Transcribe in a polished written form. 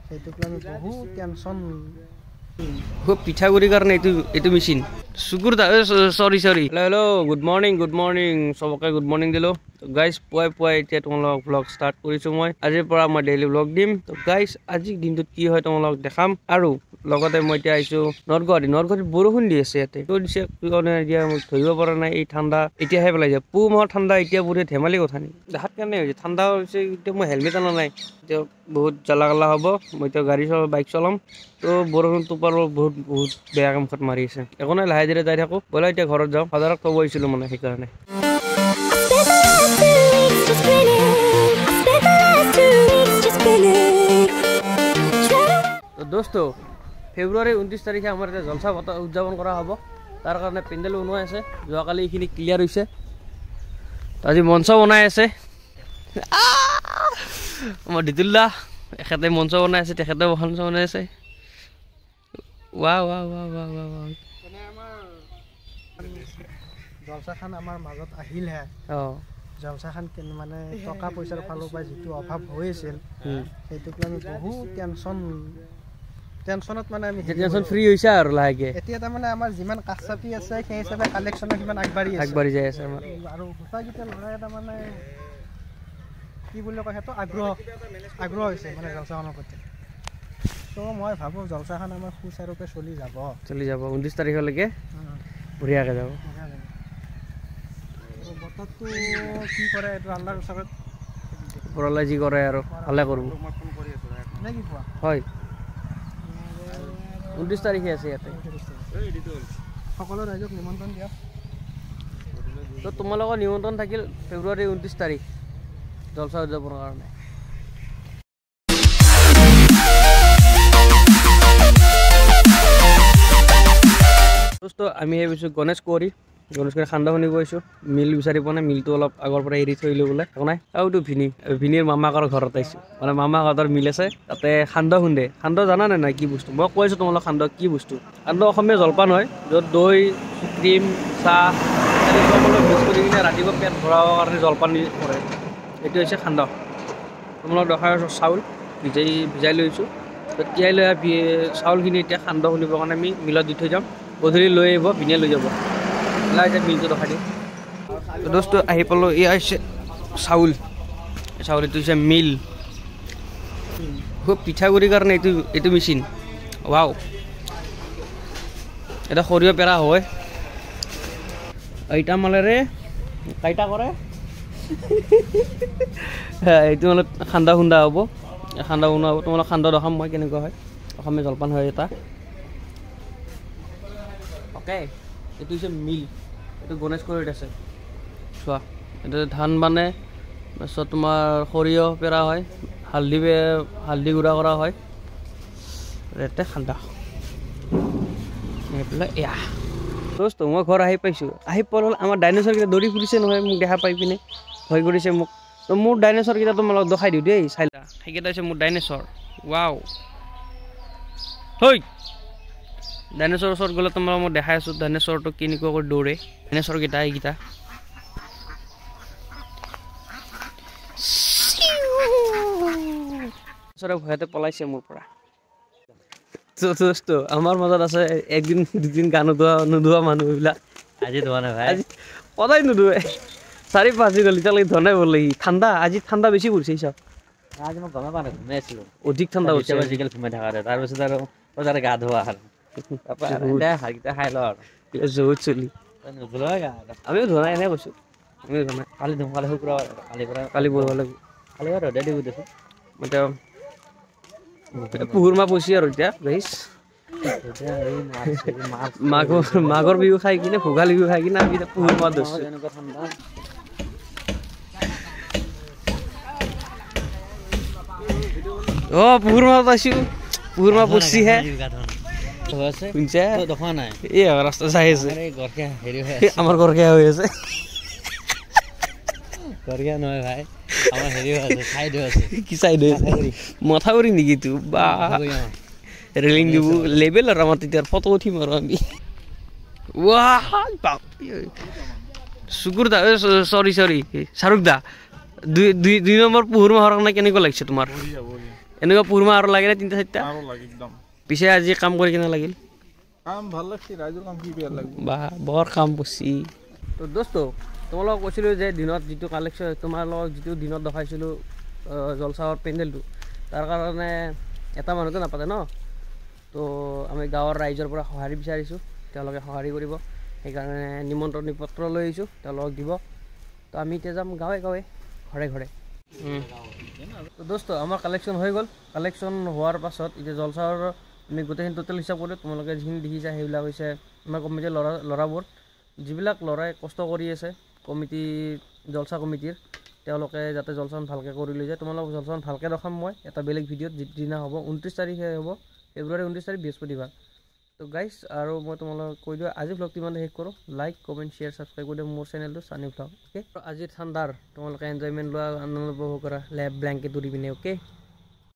সেইটোক লৈ আমি বহুত টেনশ্যন খুব পিঠাগুড়িৰ কাৰণে এইটো মেচিন শুকুৰ চৰি হেল্ল' গুড মৰ্ণিং চবকে গুড মৰ্ণিং দিলোঁ গাইজ পুৱাই এতিয়া তোমালোকক ব্লগ ষ্টাৰ্ট কৰিছোঁ মই আজিৰ পৰা মই ডেইলি ব্লগ দিম তো গাইজ আজিৰ দিনটোত কি হয় তোমালোকক দেখাম আৰু লগতে মই এতিয়া আহিছোঁ নৰ্থ গুৱাহাটীত বৰষুণ দি আছে ইয়াতে তো দিছে কাৰণে এতিয়া মই ধৰিব পৰা নাই এই ঠাণ্ডা এতিয়াহে পেলাইছে পুহ মাহৰ ঠাণ্ডা এতিয়া বোধে ধেমালি কথা নেকি দেখাত কেনে হৈছে ঠাণ্ডা হৈছে এতিয়া মই হেলমেট অনা নাই এতিয়া বহুত জ্বালা হ'ব মই এতিয়া বাইক চলাম তো বৰষুণটো বহুত বেয়া কামত মাৰি আছে একো নাই লাহে ধীৰে যাই থাকোঁ ব'লা এতিয়া ঘৰত যাওঁ ফাদাৰক ক'ব আহিছিলোঁ মানে সেইকাৰণে দোস্ত ফেব্ৰুৱাৰী 29 তাৰিখে আমাৰ এতিয়া জলসা উদযাপন কৰা হ'ব তাৰ কাৰণে পেণ্ডেল বনোৱাই আছে যোৱাকালি এইখিনি ক্লিয়াৰ হৈছে আজি মঞ্চ বনাই আছে আমাৰ দিতুল্লা এখেতে মঞ্চ বনাই আছে তেখেতে মঞ্চ বনাই আছে জলসাখন আমাৰ মাজত আহিলহে জলসাখন মানে টকা পইচাৰ ফালৰ পৰা যিটো অভাৱ হৈ আছিল সেইটোক লৈ আমি বহুত টেনশ্যনত মানে আমি টেনশ্যন ফ্ৰী হৈছে আৰু লাহেকে এতিয়া তাৰমানে আমাৰ যিমান কাজ চাপি আছে সেই হিচাপে কালেকশ্যন সিমান আগবাঢ়ি যাই আছে আমাৰ আৰু গোটাইকেইটা ল'ৰাই তাৰমানে কি বুলি কয় সেইটো আগ্ৰহ হৈছে মানে জলসাখনৰ প্ৰতি তো মই ভাবোঁ জলসাখন আমাৰ সুচাৰুৰূপে চলি যাব 29 তাৰিখলৈকে বঢ়িয়াকৈ যাব বতৰটো কি কৰে এইটো আল্লাহৰ ওচৰত ওপৰলৈ যি কৰে আৰু ভালে কৰিব নে কি কোৱা হয় 29 তাৰিখে আছে ইয়াতে সকলো ৰাইজক নিমন্ত্ৰণ দিয়ক তো তোমালোকৰ নিমন্ত্ৰণ থাকিল ফেব্ৰুৱাৰী 29 তাৰিখ জলসা উদযাপনৰ কাৰণে আমি ভাবিছোঁ গণেশ কুঁৱৰী খান্দা শুনিব গৈছোঁ মিল বিচাৰি পোৱা নাই মিলটো অলপ আগৰ পৰা এৰি থৈ লৈ বোলে একো নাই আৰুতো ভিনীৰ মামাকৰ ঘৰত আহিছোঁ মানে মামাহঁতৰ মিল আছে তাতে সান্দহ খুন্দে জানা নাই কি বস্তু মই কৈছোঁ তোমালোক সান্দহ কি বস্তু সান্দহ অসমীয়া জলপান হয় য'ত দৈ ক্ৰীম চাহ সকলো মিক্স কৰি কিনে ৰাতিপুৱা পেট ভৰাবৰ কাৰণে জলপান কৰে এইটো হৈছে সান্দহ তোমালোক দেখা চাউল ভিজাই লৈছোঁ তিয়াই লৈ চাউলখিনি এতিয়া সান্দহ খুন্দিবৰ কাৰণে আমি মিলত দি থৈ যাম গধূলি লৈ আহিব ভিনীয়ে লৈ যাব এতিয়া মিলটো দেখাই দিওঁ দোস্ত আহি পালোঁ এয়া হৈছে চাউল এইটো হৈছে মিল খুব পিঠাগুড়িৰ কাৰণে এইটো মেচিন ৱাও এটা সৰিয়হ পেৰা হয় এইটা মালেৰে কাইটা কৰে এইটো মানে সান্দহ খুন্দা হ'ব তোমালোক সান্দহ দেখাম মই কেনেকুৱা হয় অসমীয়া জলপান হয় এটা অ'কে এইটো হৈছে মিল এইটো গণেশ কুঁৱৰীত আছে চোৱা এইটো ধান বানে তাৰপিছত তোমাৰ সৰিয়হ পেৰা হয় হালধি গুড়া কৰা হয় ইয়াতে সান্দা এইফালে এয়া দোস্ত মই ঘৰ আহি পাইছোঁ আমাৰ ডাইন'ছৰকেইটা দৌৰি ফুৰিছে নহয় মোক দেখা পাই পিনে ভয় কৰিছে মোক তো মোৰ ডাইন'ছৰকেইটা তোমালোক দেখাই দিওঁ দেই চাইলা সেইকেইটা হৈছে মোৰ ডাইন'ছৰ ৱাও হৈ ডাইন'ছৰৰ ওচৰত গ'লে তোমালোক মই দেখাই আছোঁ ডাইন'ছৰটো কেনেকুৱা কৰি দৌৰে ডাইন'ছৰকেইটা এইকেইটা ভয়তে পলাইছে মোৰ পৰা দোস্ত আমাৰ মাজত আছে একদিন দুদিন গা নোধোৱা মানুহ এইবিলাক আজি ধোৱা নাই ভাই সদায় নোধোৱে 4-5 দিন হ'ল এতিয়ালৈকে ধোৱা নাই বোলে আজি ঠাণ্ডা বেছি পৰিছে চব আজি মই গমে পোৱা নাই ঘুমাই আছিলোঁ অধিক ঠাণ্ডা হৈছে আজিকালি ঘুমাই থকা তাৰপিছত আৰু বজাৰে গা ধোৱা আৰু হাৰকেইটা খাই লওঁ আৰু জোৰত চলি আমিও ধোৱা নাই এনেই কৈছোঁ আমিও ধোৱা নাই কালি ধুম কালি শুক্ৰবাৰ কালি বঢ়িব লাগিব কালি বাৰু ৰ'দে দিব দেচোন এতিয়া পুহুৰ মাহ পইছে আৰু এতিয়া গাইছ মাঘৰ বিহু খাই কিনে ভোগালী বিহু খাই কিনে আমি এতিয়া পুহুৰ মাহ ধৰিছোঁ পুহুৰ মাহত পাইছোঁ পুহুৰ মাহ পচিহে ৰাস্তা চাই আছে আমাৰ ঘৰকে হৈ আছে নহয় ভাই আমাৰ কি চাইড মথাউৰি নেকি তো বা ৰেলিং দিব লেবেল আৰু আমাৰ তেতিয়া ফটো উঠিম আৰু আমি শুকুৰ দা চৰি শ্বাহৰুখ দা 2 নম্বৰ পুহুৰ মাহৰ কাৰণে কেনেকুৱা লাগিছে তোমাৰ এনেকুৱা পুৰমা আৰু লাগে না 3-4টা আৰু লাগে একদম পিছে আজি কাম কৰি কিনে লাগিল কাম ভাল লাগছে ৰাইজৰ কাম কি বেয়া লাগিব বা বৰ কাম কৰিছি তো দোস্ত তোমালোকক কৈছিলোঁ যে দিনত যিটো কালেকশ্যন তোমালোকক যিটো দিনত দেখাইছিলোঁ জলচাৱৰ পেণ্ডেলটো তাৰ কাৰণে এটা মানুহটো নাপাতে ন তো আমি গাঁৱৰ ৰাইজৰ পৰা সঁহাৰি বিচাৰিছোঁ তেওঁলোকে সঁহাৰি কৰিব সেইকাৰণে নিমন্ত্ৰণী পত্ৰ লৈ আহিছোঁ তেওঁলোকক দিব তো আমি এতিয়া যাম গাঁৱে গাঁৱে ঘৰে ঘৰে তো দোস্ত আমাৰ কালেকশ্যন হৈ গ'ল কালেকশ্যন হোৱাৰ পাছত এতিয়া জলচাৱৰ আমি গোটেইখিনি টোটেল হিচাপ কৰিলোঁ তোমালোকে যিখিনি দেখিছা সেইবিলাক হৈছে আমাৰ কমিটিৰ ল'ৰাবোৰ যিবিলাক ল'ৰাই কষ্ট কৰি আছে কমিটি জলচা কমিটিৰ তেওঁলোকে যাতে জলচাখন ভালকৈ কৰি লৈ যায় তোমালোকক জলচাখন ভালকৈ দেখাম মই এটা বেলেগ ভিডিঅ'ত যিদিনা হ'ব 29 তাৰিখে হ'ব ফেব্ৰুৱাৰী 29 তাৰিখ বৃহস্পতিবাৰ তো গাইজ আৰু মই তোমালোকক কৈ দিওঁ আজি ভ্লগটো ইমানে শেষ কৰোঁ লাইক কমেণ্ট শ্বেয়াৰ ছাবস্ক্ৰাইব কৰি দিওঁ মোৰ চেনেলটো চানি ভ্লগ অ'কে আজি ঠাণ্ডাৰ তোমালোকে এনজয়মেণ্ট লোৱা আনন্দ উপভোগ কৰা ব্লেংকেট উৰি পিনে অ'কে